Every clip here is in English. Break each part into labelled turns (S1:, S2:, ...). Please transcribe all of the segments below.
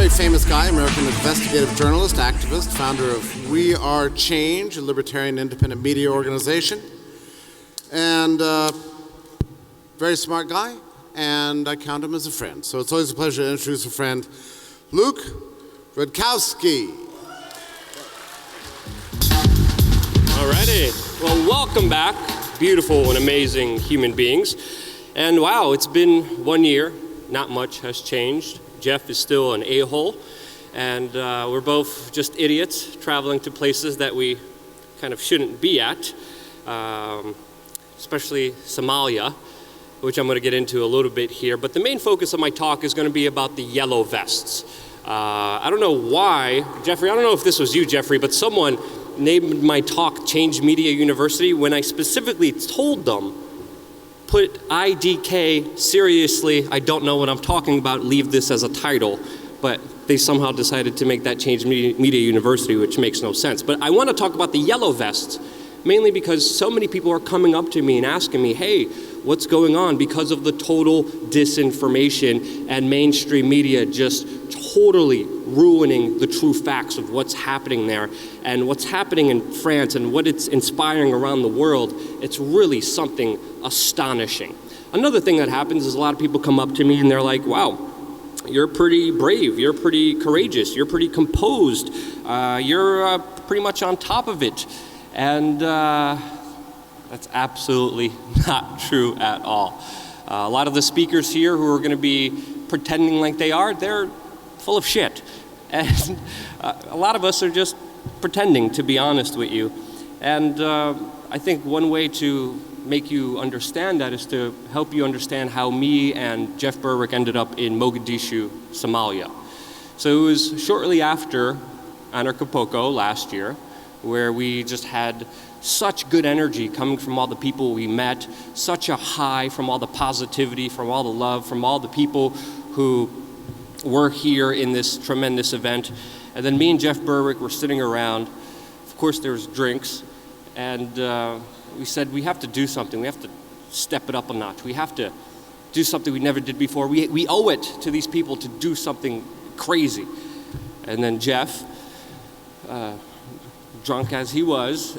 S1: very famous guy, American investigative journalist, activist, founder of We Are Change, a libertarian independent media organization, and very smart guy, and I count him as a friend. So it's always a pleasure to introduce a friend, Luke Rudkowski.
S2: Alrighty, well, welcome back, beautiful and amazing human beings. And wow, it's been 1 year, not much has changed. Jeff is still an a-hole, and we're both just idiots traveling to places that we kind of shouldn't be at, especially Somalia, which I'm going to get into a little bit here. But the main focus of my talk is going to be about the yellow vests. I don't know why, Jeffrey, I don't know if this was you, Jeffrey, but someone named my talk Change Media University when I specifically told them, put IDK, seriously, I don't know what I'm talking about, leave this as a title. But they somehow decided to make that Change Media University, which makes no sense. But I want to talk about the yellow vests, mainly because so many people are coming up to me and asking me, hey, what's going on? Because of the total disinformation and mainstream media just totally ruining the true facts of what's happening there and what's happening in France and what it's inspiring around the world. It's really something astonishing. Another thing that happens is a lot of people come up to me and they're like, wow, you're pretty brave, you're pretty courageous, you're pretty composed, you're pretty much on top of it. And that's absolutely not true at all. A lot of the speakers here who are going to be pretending like they're full of shit. And a lot of us are just pretending, to be honest with you. And I think one way to make you understand that is to help you understand how me and Jeff Berwick ended up in Mogadishu, Somalia. So it was shortly after Anarchapulco last year, where we just had such good energy coming from all the people we met, such a high from all the positivity, from all the love, from all the people who were here in this tremendous event. And then me and Jeff Berwick were sitting around. Of course, there was drinks, and we said, we have to do something. We have to step it up a notch. We have to do something we never did before. We owe it to these people to do something crazy. And then Jeff, drunk as he was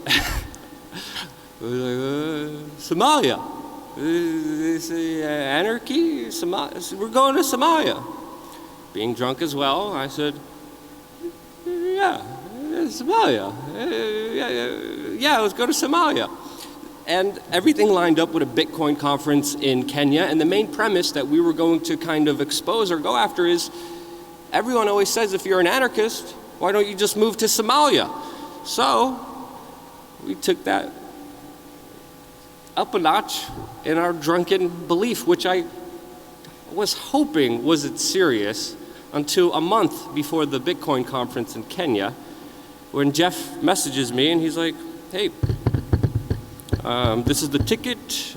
S2: like, Somalia, anarchy, we're going to Somalia. Being drunk as well, I said, yeah, Somalia, yeah, let's go to Somalia. And everything lined up with a Bitcoin conference in Kenya, and the main premise that we were going to kind of expose or go after is, everyone always says if you're an anarchist, why don't you just move to Somalia? So we took that up a notch in our drunken belief, which I was hoping wasn't serious until a month before the Bitcoin conference in Kenya, when Jeff messages me and he's like, hey, this is the ticket,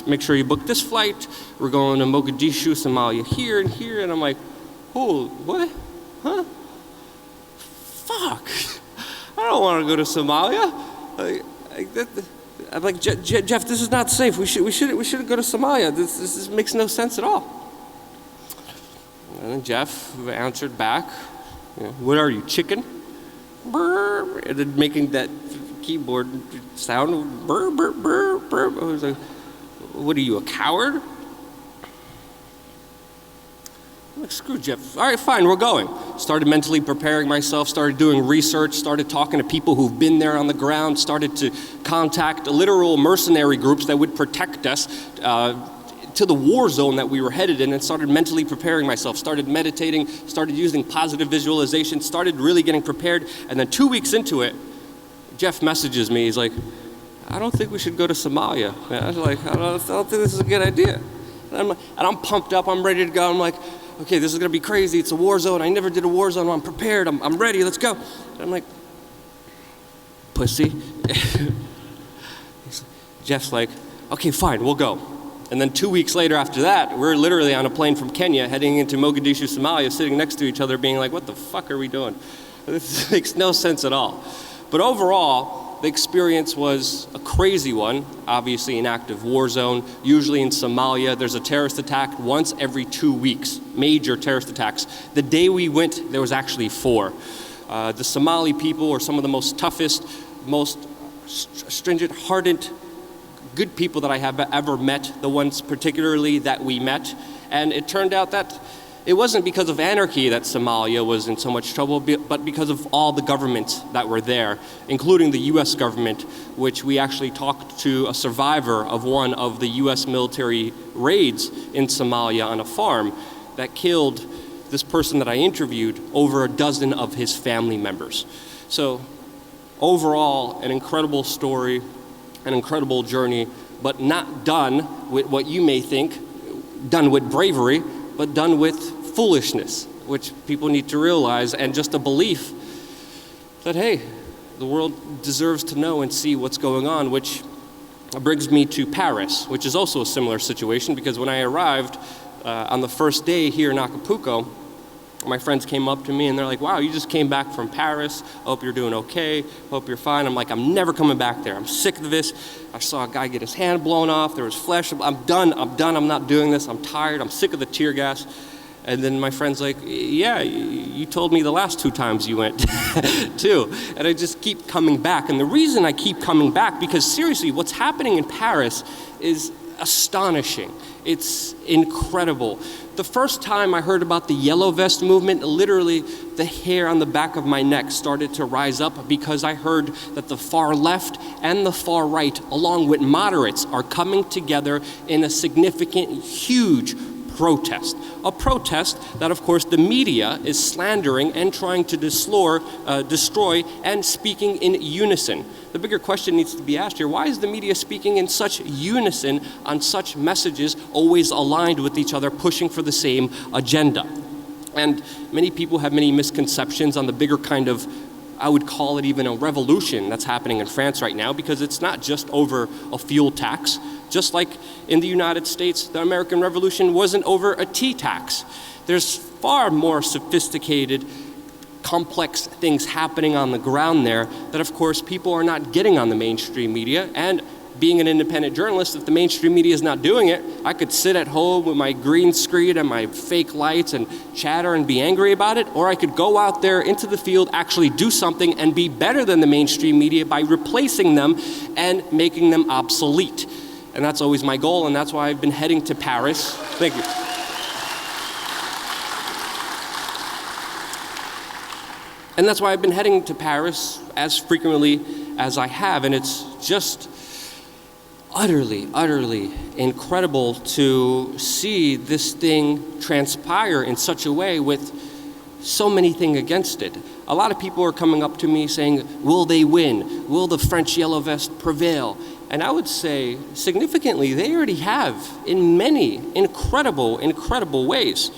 S2: make sure you book this flight, we're going to Mogadishu, Somalia, here and here, and I'm like, oh, what, huh? Fuck, I don't want to go to Somalia. I'm like, Jeff, this is not safe. We shouldn't go to Somalia. This makes no sense at all. And then Jeff answered back, what are you, chicken? Brr, and then making that keyboard sound, brr, brr, brr, brr. I was like, what are you, a coward? I'm like, screw Jeff. All right, fine, we're going. Started mentally preparing myself, started doing research, started talking to people who've been there on the ground, started to contact literal mercenary groups that would protect us to the war zone that we were headed in, and started mentally preparing myself, started meditating, started using positive visualization, started really getting prepared. And then 2 weeks into it, Jeff messages me, he's like, I don't think we should go to Somalia. And I was like, I don't think this is a good idea. And I'm pumped up, I'm ready to go. I'm like, okay, this is gonna be crazy, it's a war zone, I never did a war zone, I'm prepared, I'm ready, let's go. And I'm like, pussy. Jeff's like, okay, fine, we'll go. And then 2 weeks later after that, we're literally on a plane from Kenya heading into Mogadishu, Somalia, sitting next to each other being like, what the fuck are we doing? This makes no sense at all. But overall, the experience was a crazy one, obviously an active war zone. Usually in Somalia, there's a terrorist attack once every 2 weeks, major terrorist attacks. The day we went, there was actually 4. The Somali people are some of the most toughest, most stringent, hardened, good people that I have ever met, the ones particularly that we met. And it turned out that it wasn't because of anarchy that Somalia was in so much trouble, but because of all the governments that were there, including the US government, which we actually talked to a survivor of one of the US military raids in Somalia on a farm that killed this person that I interviewed, over a dozen of his family members. So overall, an incredible story, an incredible journey, but not done with what you may think, done with bravery, but done with foolishness, which people need to realize, and just a belief that, hey, the world deserves to know and see what's going on, which brings me to Paris, which is also a similar situation, because when I arrived on the first day here in Acapulco, my friends came up to me and they're like, wow, you just came back from Paris. Hope you're doing okay. Hope you're fine. I'm like, I'm never coming back there. I'm sick of this. I saw a guy get his hand blown off. There was flesh. I'm done. I'm not doing this. I'm tired. I'm sick of the tear gas. And then my friend's like, yeah, you told me the last 2 times you went too. And I just keep coming back. And the reason I keep coming back, because seriously, what's happening in Paris is astonishing. It's incredible. The first time I heard about the yellow vest movement, literally the hair on the back of my neck started to rise up, because I heard that the far left and the far right, along with moderates, are coming together in a significant, huge protest. A protest that, of course, the media is slandering and trying to destroy and speaking in unison. The bigger question needs to be asked here, why is the media speaking in such unison on such messages, always aligned with each other, pushing for the same agenda? And many people have many misconceptions on the bigger kind of, I would call it even a revolution that's happening in France right now, because it's not just over a fuel tax. Just like in the United States, the American Revolution wasn't over a tea tax. There's far more sophisticated, complex things happening on the ground there that, of course, people are not getting on the mainstream media. And being an independent journalist, if the mainstream media is not doing it, I could sit at home with my green screen and my fake lights and chatter and be angry about it, or I could go out there into the field, actually do something and be better than the mainstream media by replacing them and making them obsolete. And that's always my goal, and that's why I've been heading to Paris. Thank you. And that's why I've been heading to Paris as frequently as I have, and it's just utterly, utterly incredible to see this thing transpire in such a way with so many things against it. A lot of people are coming up to me saying, will they win? Will the French yellow vest prevail? And I would say, significantly, they already have in many incredible, incredible ways.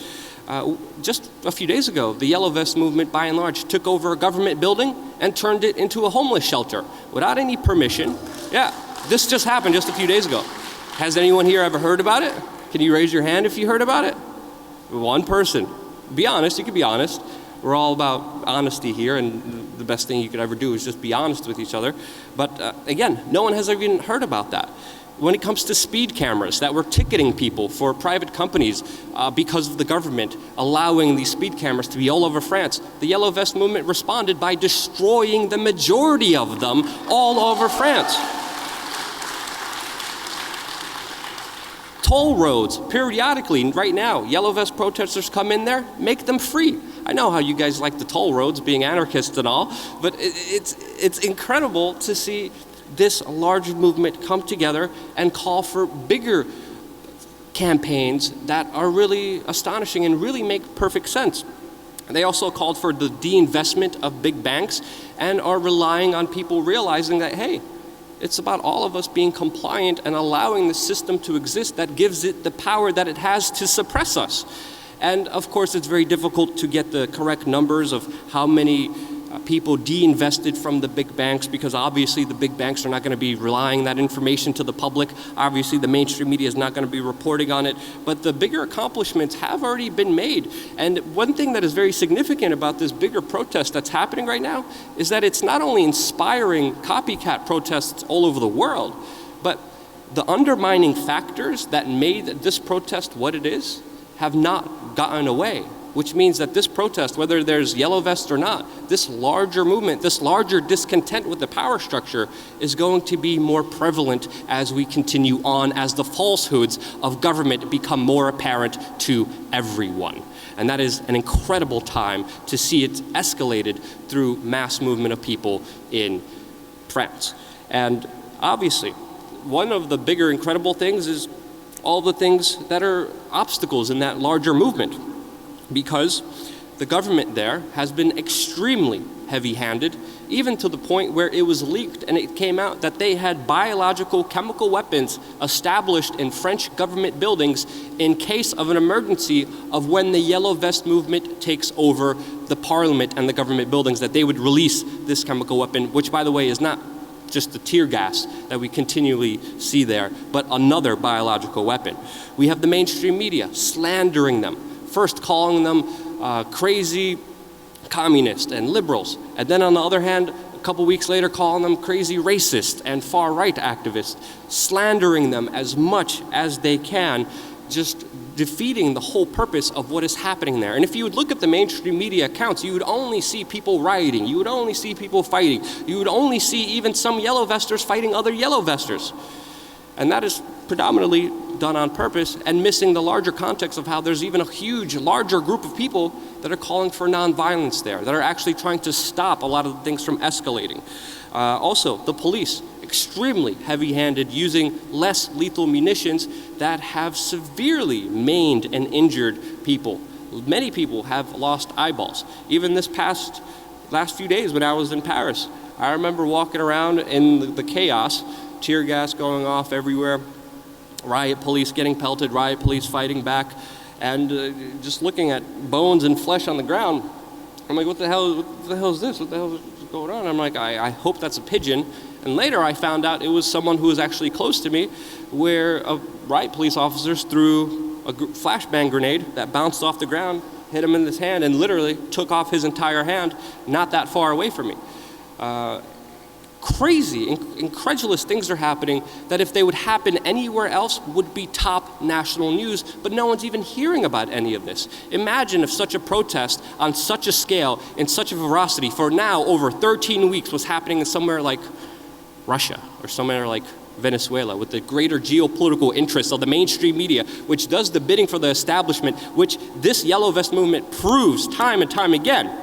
S2: Just a few days ago, the yellow vest movement, by and large, took over a government building and turned it into a homeless shelter without any permission. Yeah, this just happened just a few days ago. Has anyone here ever heard about it? Can you raise your hand if you heard about it? One person. Be honest, you can be honest. We're all about honesty here, and the best thing you could ever do is just be honest with each other. But again, no one has even heard about that. When it comes to speed cameras that were ticketing people for private companies because of the government allowing these speed cameras to be all over France, the Yellow Vest movement responded by destroying the majority of them all over France. Toll roads, periodically, right now, Yellow Vest protesters come in there, make them free. I know how you guys like the toll roads, being anarchists and all, but it's incredible to see this large movement come together and call for bigger campaigns that are really astonishing and really make perfect sense. They also called for the de-investment of big banks and are relying on people realizing that, hey, it's about all of us being compliant and allowing the system to exist that gives it the power that it has to suppress us. And of course, it's very difficult to get the correct numbers of how many people de-invested from the big banks, because obviously the big banks are not going to be relying that information to the public. Obviously the mainstream media is not going to be reporting on it, but the bigger accomplishments have already been made. And one thing that is very significant about this bigger protest that's happening right now is that it's not only inspiring copycat protests all over the world, but the undermining factors that made this protest what it is have not gotten away. Which means that this protest, whether there's yellow vests or not, this larger movement, this larger discontent with the power structure is going to be more prevalent as we continue on, as the falsehoods of government become more apparent to everyone. And that is an incredible time to see it escalated through mass movement of people in France. And obviously, one of the bigger incredible things is all the things that are obstacles in that larger movement, because the government there has been extremely heavy-handed, even to the point where it was leaked and it came out that they had biological chemical weapons established in French government buildings in case of an emergency of when the yellow vest movement takes over the parliament and the government buildings, that they would release this chemical weapon, which, by the way, is not just the tear gas that we continually see there, but another biological weapon. We have the mainstream media slandering them, first calling them crazy communists and liberals, and then on the other hand, a couple weeks later calling them crazy racist and far-right activists, slandering them as much as they can, just defeating the whole purpose of what is happening there. And if you would look at the mainstream media accounts, you would only see people rioting, you would only see people fighting, you would only see even some yellow vesters fighting other yellow vesters. And that is predominantly done on purpose and missing the larger context of how there's even a huge, larger group of people that are calling for nonviolence there, that are actually trying to stop a lot of the things from escalating. Also, the police, extremely heavy-handed, using less lethal munitions that have severely maimed and injured people. Many people have lost eyeballs. Even this last few days when I was in Paris, I remember walking around in the chaos, tear gas going off everywhere, riot police getting pelted, riot police fighting back, and just looking at bones and flesh on the ground. I'm like, what the hell is this? What the hell is going on? I'm like, I hope that's a pigeon. And later I found out it was someone who was actually close to me, where riot police officers threw a flashbang grenade that bounced off the ground, hit him in his hand, and literally took off his entire hand, not that far away from me. Crazy, incredulous things are happening that if they would happen anywhere else would be top national news, but no one's even hearing about any of this. Imagine if such a protest on such a scale, in such a ferocity, for now over 13 weeks was happening in somewhere like Russia or somewhere like Venezuela, with the greater geopolitical interests of the mainstream media, which does the bidding for the establishment, which this yellow vest movement proves time and time again.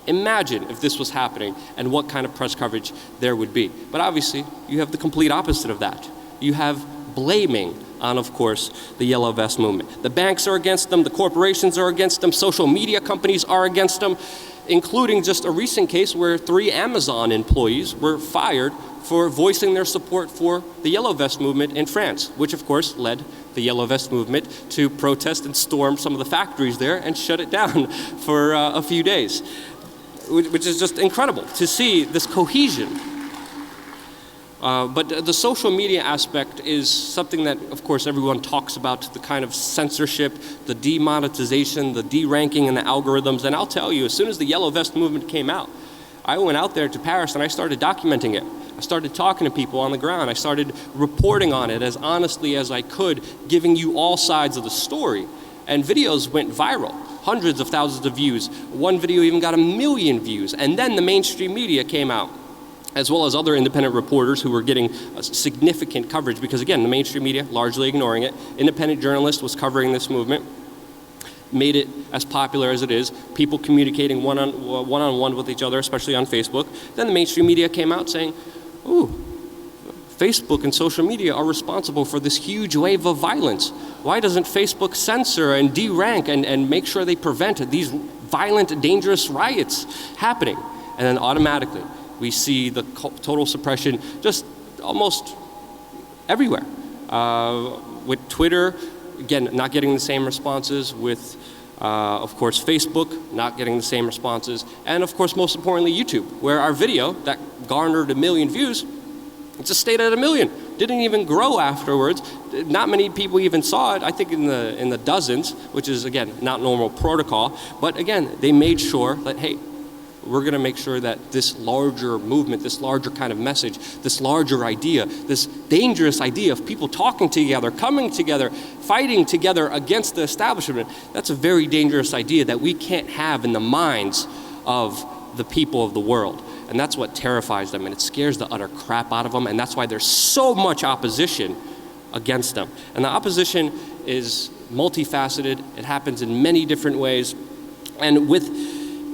S2: Imagine if this was happening and what kind of press coverage there would be. But obviously, you have the complete opposite of that. You have blaming on, of course, the yellow vest movement. The banks are against them, the corporations are against them, social media companies are against them, including just a recent case where 3 Amazon employees were fired for voicing their support for the yellow vest movement in France, which of course led the yellow vest movement to protest and storm some of the factories there and shut it down for a few days. Which is just incredible to see this cohesion. But the social media aspect is something that, of course, everyone talks about, the kind of censorship, the demonetization, the deranking and the algorithms. And I'll tell you, as soon as the yellow vest movement came out, I went out there to Paris and I started documenting it. I started talking to people on the ground. I started reporting on it as honestly as I could, giving you all sides of the story. And videos went viral. Hundreds of thousands of views. One video even got 1 million views. And then the mainstream media came out, as well as other independent reporters who were getting significant coverage, because again, the mainstream media largely ignoring it. Independent journalist was covering this movement, made it as popular as it is, people communicating one-on-one with each other, especially on Facebook. Then the mainstream media came out saying, ooh, Facebook and social media are responsible for this huge wave of violence. Why doesn't Facebook censor and derank and make sure they prevent these violent, dangerous riots happening? And then automatically, we see the total suppression just almost everywhere. With Twitter, again, not getting the same responses. With Of course, Facebook, not getting the same responses. And of course, most importantly, YouTube, where our video that garnered 1 million views, it just stayed at 1 million. Didn't even grow afterwards. Not many people even saw it. I think in the dozens, which is, again, not normal protocol. But again, they made sure that, hey, we're going to make sure that this larger movement, this larger kind of message, this larger idea, this dangerous idea of people talking together, coming together, fighting together against the establishment, that's a very dangerous idea that we can't have in the minds of the people of the world. And that's what terrifies them, and it scares the utter crap out of them, and that's why there's so much opposition against them. And the opposition is multifaceted. It happens in many different ways. And with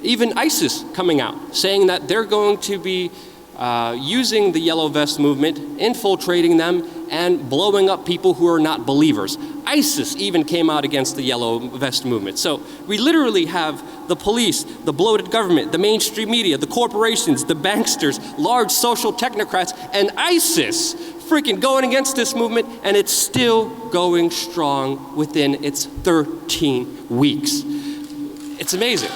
S2: even ISIS coming out, saying that they're going to be using the Yellow Vest movement, infiltrating them, and blowing up people who are not believers. ISIS even came out against the Yellow Vest movement. So we literally have the police, the bloated government, the mainstream media, the corporations, the banksters, large social technocrats, and ISIS freaking going against this movement, and it's still going strong within its 13 weeks. It's amazing.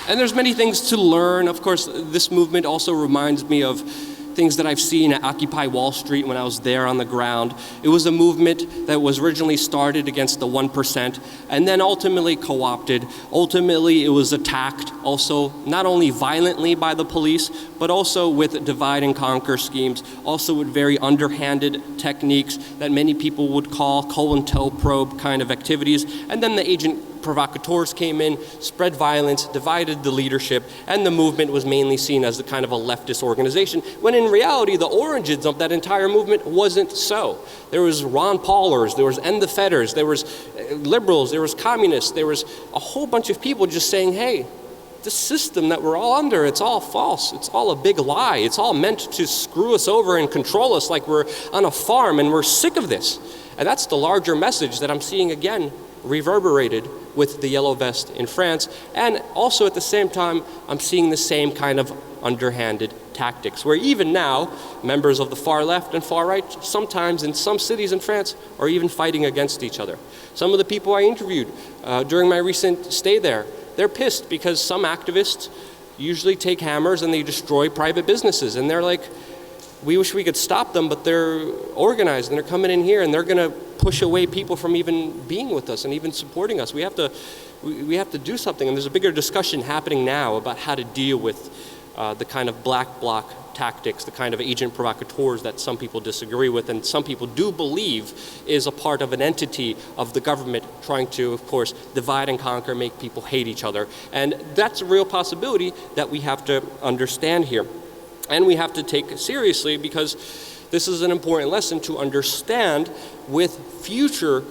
S2: And there's many things to learn. Of course, this movement also reminds me of things that I've seen at Occupy Wall Street when I was there on the ground. It was a movement that was originally started against the 1% and then ultimately co-opted. Ultimately, it was attacked also not only violently by the police, but also with divide and conquer schemes, also with very underhanded techniques that many people would call COINTELPRO kind of activities. And then the agent provocateurs came in, spread violence, divided the leadership, and the movement was mainly seen as the kind of a leftist organization, when in reality, the origins of that entire movement wasn't so. There was Ron Paulers, there was End the Fetters, there was liberals, there was communists, there was a whole bunch of people just saying, hey, this system that we're all under, it's all false, it's all a big lie, it's all meant to screw us over and control us like we're on a farm, and we're sick of this. And that's the larger message that I'm seeing again reverberated with the Yellow Vest in France, and also at the same time, I'm seeing the same kind of underhanded tactics, where even now, members of the far left and far right, sometimes in some cities in France, are even fighting against each other. Some of the people I interviewed during my recent stay there, they're pissed because some activists usually take hammers and they destroy private businesses, and they're like, we wish we could stop them, but they're organized and they're coming in here and they're going to push away people from even being with us and even supporting us. We have to do something, and there's a bigger discussion happening now about how to deal with the kind of black bloc tactics, the kind of agent provocateurs that some people disagree with and some people do believe is a part of an entity of the government trying to, of course, divide and conquer, make people hate each other. And that's a real possibility that we have to understand here. And we have to take seriously, because this is an important lesson to understand with future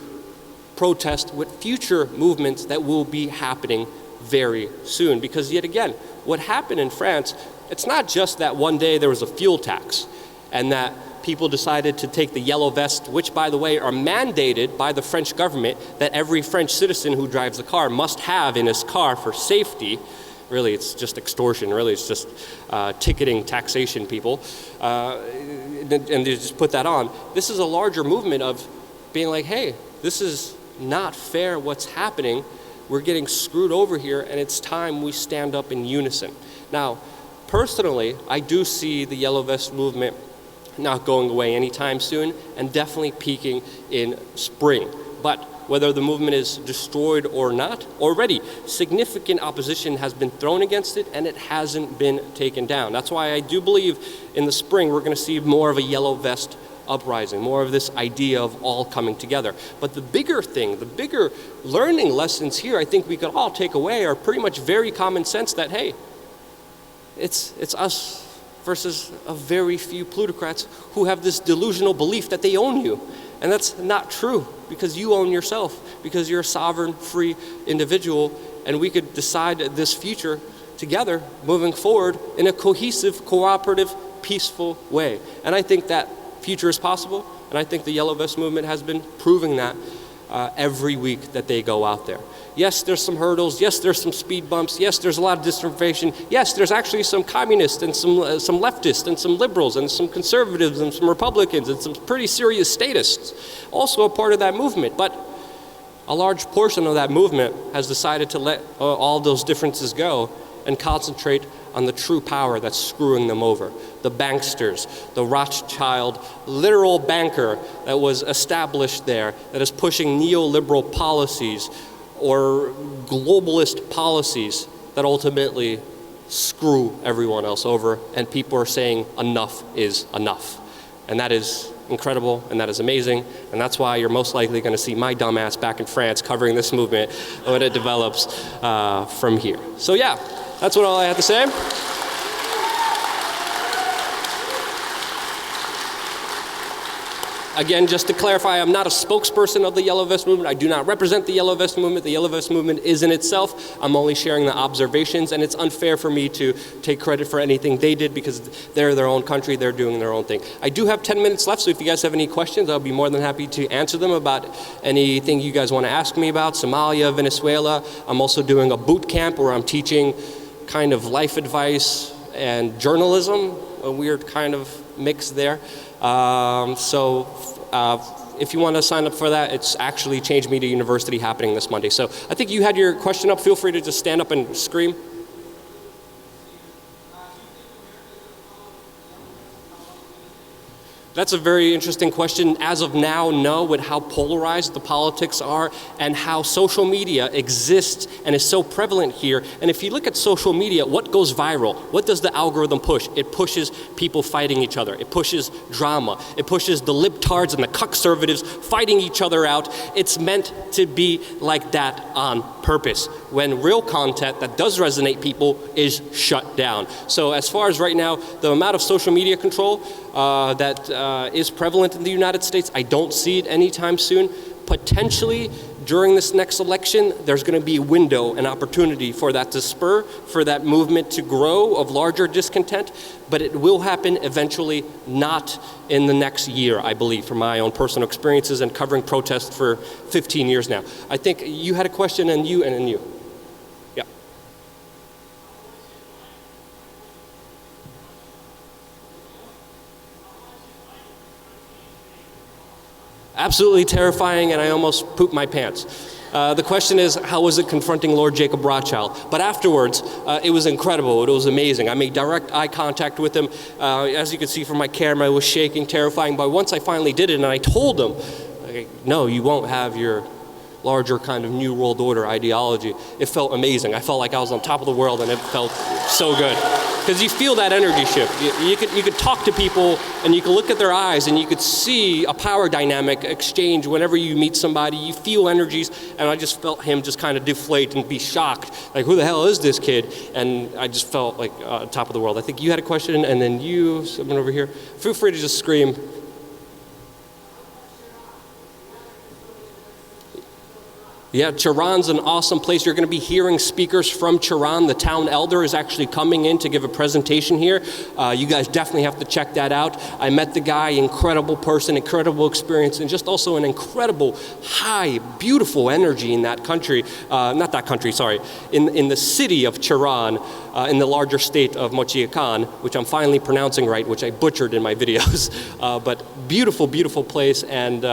S2: protests, with future movements that will be happening very soon. Because yet again, what happened in France, it's not just that one day there was a fuel tax and that people decided to take the yellow vest, which by the way are mandated by the French government that every French citizen who drives a car must have in his car for safety. Really, it's just extortion. Really, it's just ticketing, taxation people. And they just put that on. This is a larger movement of being like, hey, this is not fair what's happening. We're getting screwed over here, and it's time we stand up in unison. Now, personally, I do see the Yellow Vest movement not going away anytime soon, and definitely peaking in spring. But whether the movement is destroyed or not, already significant opposition has been thrown against it, and it hasn't been taken down. That's why I do believe in the spring we're going to see more of a yellow vest uprising, more of this idea of all coming together. But the bigger thing, the bigger learning lessons here I think we could all take away are pretty much very common sense that, hey, it's us versus a very few plutocrats who have this delusional belief that they own you. And that's not true, because you own yourself, because you're a sovereign, free individual, and we could decide this future together, moving forward in a cohesive, cooperative, peaceful way. And I think that future is possible, and I think the Yellow Vest movement has been proving that every week that they go out there. Yes, there's some hurdles. Yes, there's some speed bumps. Yes, there's a lot of disinformation. Yes, there's actually some communists and some leftists and some liberals and some conservatives and some Republicans and some pretty serious statists also a part of that movement. But a large portion of that movement has decided to let all those differences go and concentrate on the true power that's screwing them over. The banksters, the Rothschild literal banker that was established there, that is pushing neoliberal policies or globalist policies that ultimately screw everyone else over, and people are saying enough is enough. And that is incredible, and that is amazing, and that's why you're most likely going to see my dumbass back in France covering this movement when it develops from here. So yeah, that's what all I have to say. Again, just to clarify, I'm not a spokesperson of the Yellow Vest movement. I do not represent the Yellow Vest movement. The Yellow Vest movement is in itself. I'm only sharing the observations, and it's unfair for me to take credit for anything they did because they're their own country, they're doing their own thing. I do have 10 minutes left, so if you guys have any questions, I'll be more than happy to answer them about anything you guys want to ask me about, Somalia, Venezuela. I'm also doing a boot camp where I'm teaching kind of life advice and journalism, a weird kind of mix there. If you want to sign up for that, it's actually Change Media University happening this Monday. So I think you had your question up. Feel free to just stand up and scream. That's a very interesting question. As of now, no, with how polarized the politics are and how social media exists and is so prevalent here. And if you look at social media, what goes viral? What does the algorithm push? It pushes people fighting each other. It pushes drama. It pushes the libtards and the cuckservatives fighting each other out. It's meant to be like that on purpose, when real content that does resonate people is shut down. So as far as right now, the amount of social media control that is prevalent in the United States, I don't see it anytime soon. Potentially, during this next election, there's going to be a window, an opportunity for that to spur, for that movement to grow of larger discontent, but it will happen eventually, not in the next year, I believe, from my own personal experiences and covering protests for 15 years now. I think you had a question, and you, and then you. Yeah. Absolutely terrifying, and I almost pooped my pants. The question is, how was it confronting Lord Jacob Rothschild? But afterwards, it was incredible. It was amazing. I made direct eye contact with him. As you can see from my camera, it was shaking, terrifying. But once I finally did it, and I told him, no, you won't have your larger kind of New World Order ideology, it felt amazing. I felt like I was on top of the world, and it felt so good. Because you feel that energy shift. You could talk to people, and you can look at their eyes, and you could see a power dynamic exchange whenever you meet somebody. You feel energies, and I just felt him just kind of deflate and be shocked. Like, who the hell is this kid? And I just felt like top of the world. I think you had a question, and then you, someone over here. Feel free to just scream. Yeah, Tehran's an awesome place. You're going to be hearing speakers from Tehran. The town elder is actually coming in to give a presentation here. You guys definitely have to check that out. I met the guy, incredible person, incredible experience, and just also an incredible, high, beautiful energy in that country. Not that country, sorry. In the city of Tehran, in the larger state of Mochiakan, which I'm finally pronouncing right, which I butchered in my videos. But beautiful, beautiful place, and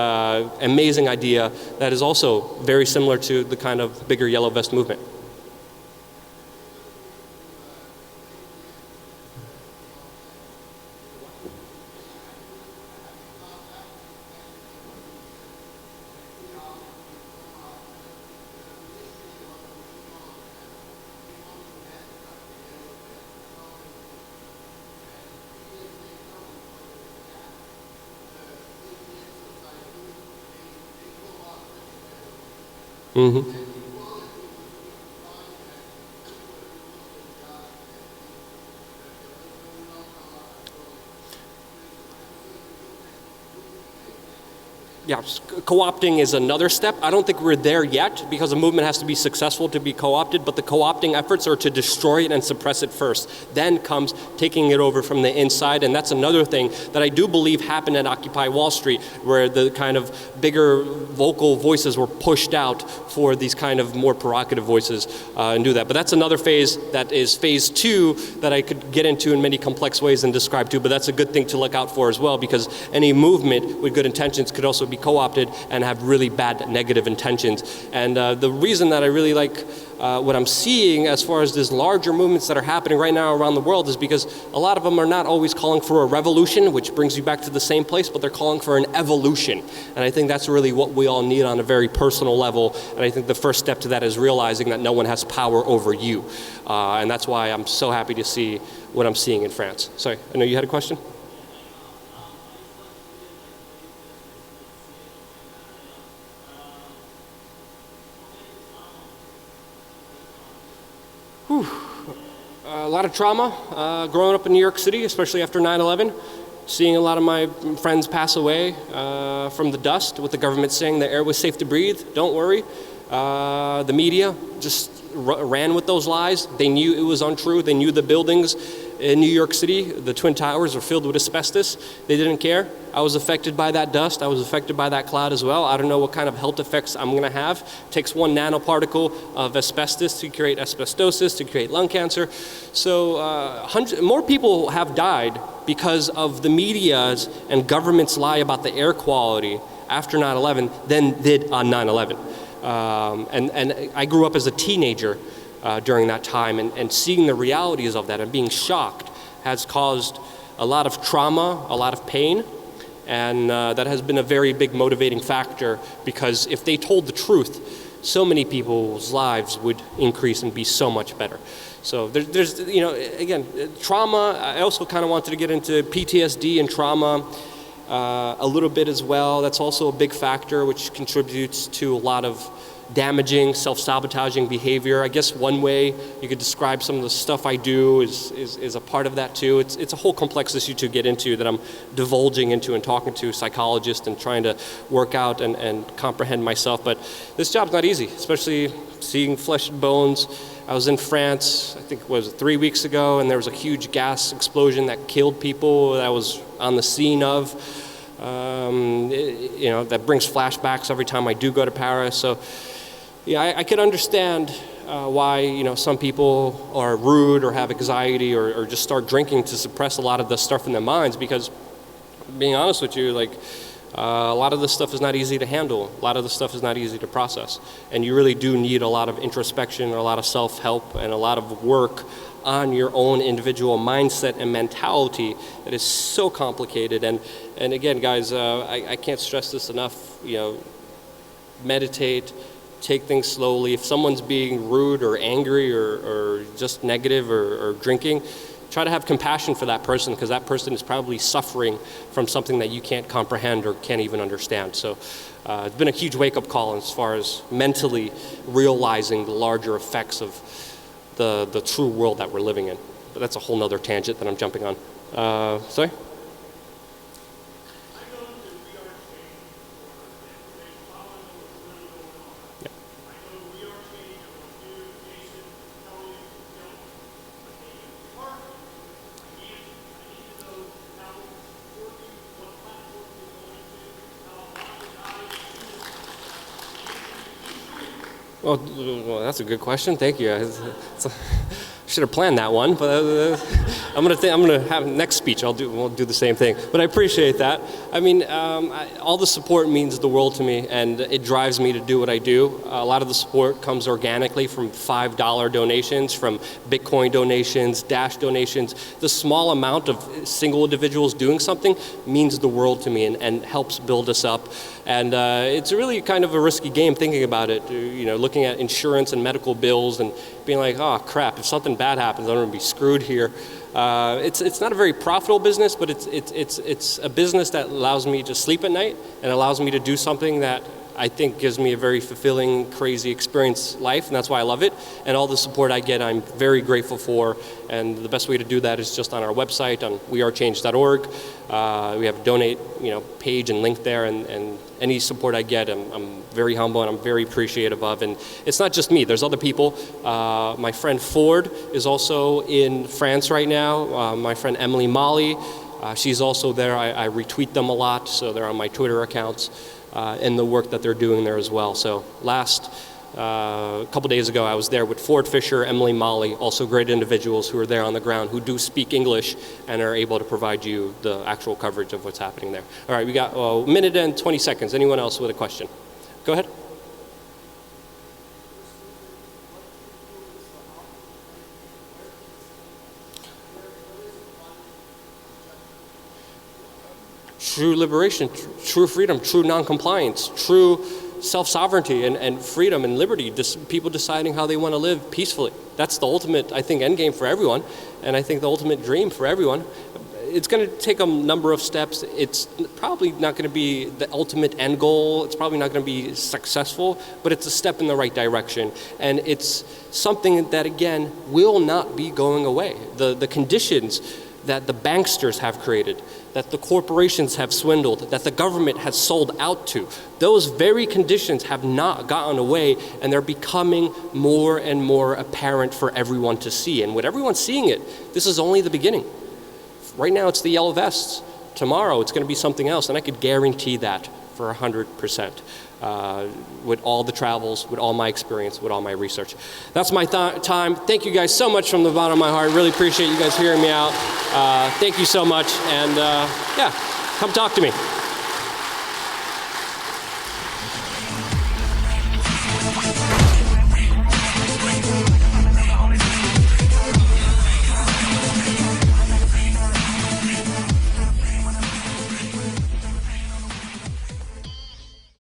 S2: amazing idea that is also very similar to the kind of bigger Yellow Vest movement. Mm-hmm. Yeah, co-opting is another step. I don't think we're there yet because a movement has to be successful to be co-opted, but the co-opting efforts are to destroy it and suppress it first. Then comes taking it over from the inside, and that's another thing that I do believe happened at Occupy Wall Street, where the kind of bigger vocal voices were pushed out for these kind of more provocative voices and do that. But that's another phase that is phase 2 that I could get into in many complex ways and describe too, but that's a good thing to look out for as well, because any movement with good intentions could also be co-opted and have really bad negative intentions. And the reason that I really like what I'm seeing as far as these larger movements that are happening right now around the world is because a lot of them are not always calling for a revolution, which brings you back to the same place, but they're calling for an evolution. And I think that's really what we all need on a very personal level. And I think the first step to that is realizing that no one has power over you. And that's why I'm so happy to see what I'm seeing in France. Sorry, I know you had a question? A lot of trauma growing up in New York City, especially after 9/11. Seeing a lot of my friends pass away from the dust, with the government saying the air was safe to breathe. Don't worry. The media just ran with those lies. They knew it was untrue. They knew the buildings in New York City, the Twin Towers, were filled with asbestos. They didn't care. I was affected by that dust. I was affected by that cloud as well. I don't know what kind of health effects I'm going to have. It takes 1 nanoparticle of asbestos to create asbestosis, to create lung cancer. So more people have died because of the media's and government's lie about the air quality after 9/11 than did on 9/11. And I grew up as a teenager during that time, and seeing the realities of that and being shocked has caused a lot of trauma, a lot of pain, and that has been a very big motivating factor, because if they told the truth, so many people's lives would increase and be so much better. So there's again, trauma. I also kind of wanted to get into PTSD and trauma a little bit as well. That's also a big factor which contributes to a lot of damaging, self-sabotaging behavior. I guess one way you could describe some of the stuff I do is a part of that too. It's a whole complex issue to get into that I'm divulging into and talking to psychologists and trying to work out and comprehend myself. But this job's not easy, especially seeing flesh and bones. I was in France, I think it was 3 weeks ago, and there was a huge gas explosion that killed people that I was on the scene of. That brings flashbacks every time I do go to Paris. So yeah, I could understand why some people are rude or have anxiety or just start drinking to suppress a lot of the stuff in their minds, because being honest with you, a lot of this stuff is not easy to handle. A lot of this stuff is not easy to process. And you really do need a lot of introspection, a lot of self-help, and a lot of work on your own individual mindset and mentality that is so complicated. And again, guys, I can't stress this enough. Meditate, take things slowly. If someone's being rude or angry or just negative or drinking, try to have compassion for that person, because that person is probably suffering from something that you can't comprehend or can't even understand. So it's been a huge wake-up call as far as mentally realizing the larger effects of the true world that we're living in. But that's a whole nother tangent that I'm jumping on. Sorry? Well, that's a good question. Thank you. Should have planned that one, but I'm gonna have next speech. We'll do the same thing. But I appreciate that. I mean, all the support means the world to me, and it drives me to do what I do. A lot of the support comes organically from $5 donations, from Bitcoin donations, Dash donations. The small amount of single individuals doing something means the world to me and helps build us up. And it's really kind of a risky game thinking about it. Looking at insurance and medical bills and being like, oh crap, if something bad happens, I'm gonna be screwed here. It's not a very profitable business, but it's a business that allows me to sleep at night and allows me to do something that I think gives me a very fulfilling, crazy experience life, and that's why I love it. And all the support I get, I'm very grateful for. And the best way to do that is just on our website, on wearechange.org. We have a donate, page and link there, and any support I get, I'm very humble and I'm very appreciative of. And it's not just me, there's other people. My friend Ford is also in France right now. My friend Emily Molly, she's also there. I retweet them a lot, so they're on my Twitter accounts, and the work that they're doing there as well. So a couple days ago, I was there with Ford Fisher, Emily Molly, also great individuals who are there on the ground, who do speak English and are able to provide you the actual coverage of what's happening there. All right, we got a minute and 20 seconds. Anyone else with a question? Go ahead. True liberation, true freedom, true non-compliance, true self-sovereignty and freedom and liberty, people deciding how they want to live peacefully. That's the ultimate, I think, end game for everyone, and I think the ultimate dream for everyone. It's going to take a number of steps. It's probably not going to be the ultimate end goal. It's probably not going to be successful, but it's a step in the right direction. And it's something that, again, will not be going away. The conditions that the banksters have created, that the corporations have swindled, that the government has sold out to, those very conditions have not gotten away, and they're becoming more and more apparent for everyone to see. And with everyone seeing it, this is only the beginning. Right now it's the yellow vests. Tomorrow it's going to be something else, and I could guarantee that for 100%. With all the travels, with all my experience, with all my research. That's my time. Thank you guys so much from the bottom of my heart. Really appreciate you guys hearing me out. Thank you so much, and yeah, come talk to me.